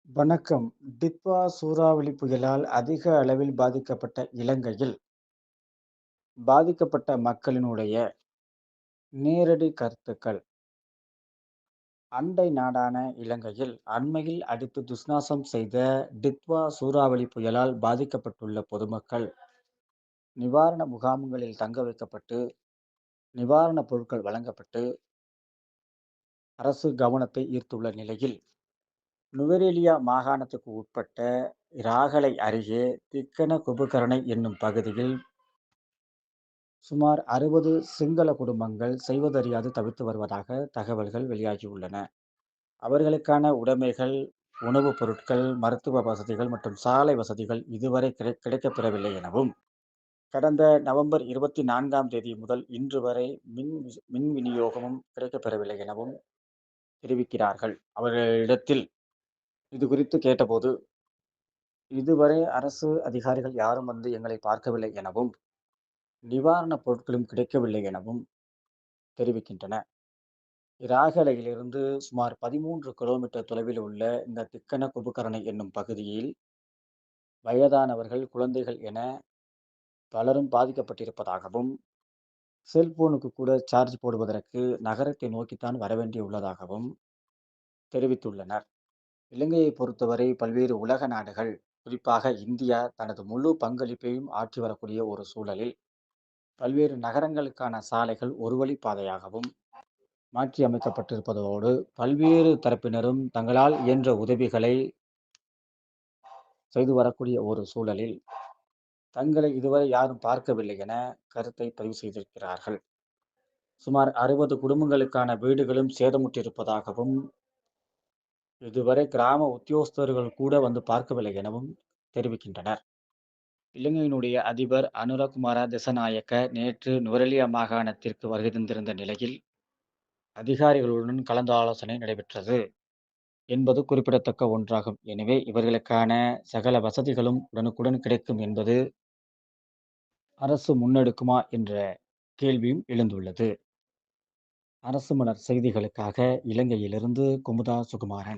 வணக்கம். டிட்வா சூறாவளி புயலால் அதிக அளவில் பாதிக்கப்பட்ட இலங்கையில், பாதிக்கப்பட்ட மக்களினுடைய நேரடி கருத்துக்கள். அண்டை நாடான இலங்கையில் அண்மையில் அடித்து துஷ்நாசம் செய்த டிட்வா சூறாவளி புயலால் பாதிக்கப்பட்டுள்ள பொதுமக்கள் நிவாரண முகாம்களில் தங்க வைக்கப்பட்டு, நிவாரணப் பொருட்கள் வழங்கப்பட்டு, அரசு கவனத்தை ஈர்த்துள்ள நிலையில், நுவரெலியா மாகாணத்துக்கு உட்பட்ட இராகலை அருகே திக்கன குபுகரணை என்னும் பகுதியில் சுமார் 60 சிங்கள குடும்பங்கள் செய்வதறியாது தவித்து வருவதாக தகவல்கள் வெளியாகியுள்ளன. அவர்களுக்கான உடைமைகள், உணவுப் பொருட்கள், மருத்துவ வசதிகள் மற்றும் சாலை வசதிகள் இதுவரை கிடைக்கப்பெறவில்லை எனவும், கடந்த நவம்பர் 24ஆம் தேதி முதல் இன்று வரை மின் விநியோகமும் கிடைக்கப்பெறவில்லை எனவும் தெரிவிக்கிறார்கள். அவர்களிடத்தில் இது குறித்து கேட்டபோது, இதுவரை அரசு அதிகாரிகள் யாரும் வந்து எங்களை பார்க்கவில்லை எனவும், நிவாரணப் பொருட்களும் கிடைக்கவில்லை எனவும் தெரிவிக்கின்றனர். இராகலையிலிருந்து சுமார் 13 கிலோமீட்டர் தொலைவில் உள்ள இந்த திக்கன குபுகரணை என்னும் பகுதியில் வயதானவர்கள், குழந்தைகள் என பலரும் பாதிக்கப்பட்டிருப்பதாகவும், செல்போனுக்கு கூட சார்ஜ் போடுவதற்கு நகரத்தை நோக்கித்தான் வரவேண்டியுள்ளதாகவும் தெரிவித்துள்ளனர். இலங்கையை பொறுத்தவரை பல்வேறு உலக நாடுகள், குறிப்பாக இந்தியா தனது முழு பங்களிப்பையும் ஆற்றி வரக்கூடிய ஒரு சூழலில், பல்வேறு நகரங்களுக்கான சாலைகள் ஒரு வழிப்பாதையாகவும் மாற்றி அமைக்கப்பட்டிருப்பதோடு, பல்வேறு தரப்பினரும் தங்களால் இயன்ற உதவிகளை செய்து வரக்கூடிய ஒரு சூழலில், தங்களை இதுவரை யாரும் பார்க்கவில்லை என கருத்தை பதிவு செய்திருக்கிறார்கள். சுமார் 60 குடும்பங்களுக்கான வீடுகளும் சேதமுற்றிருப்பதாகவும், இதுவரை கிராம உத்தியோகஸ்தர்கள் கூட வந்து பார்க்கவில்லை எனவும் தெரிவிக்கின்றனர். இலங்கையினுடைய அதிபர் அனுரகுமார திஸநாயக்க நேற்று நுவரெலியா மாகாணத்திற்கு வருகை தந்திருந்த நிலையில், அதிகாரிகளுடன் கலந்தாலோசனை நடைபெற்றது என்பது குறிப்பிடத்தக்க ஒன்றாகும். எனவே இவர்களுக்கான சகல வசதிகளும் உடனுக்குடன் கிடைக்கும் என்பது அரசு முன்னெடுக்குமா என்ற கேள்வியும் எழுந்துள்ளது. அரசு மலர் செய்திகளுக்காக இலங்கையிலிருந்து குமுதா சுகுமாரன்.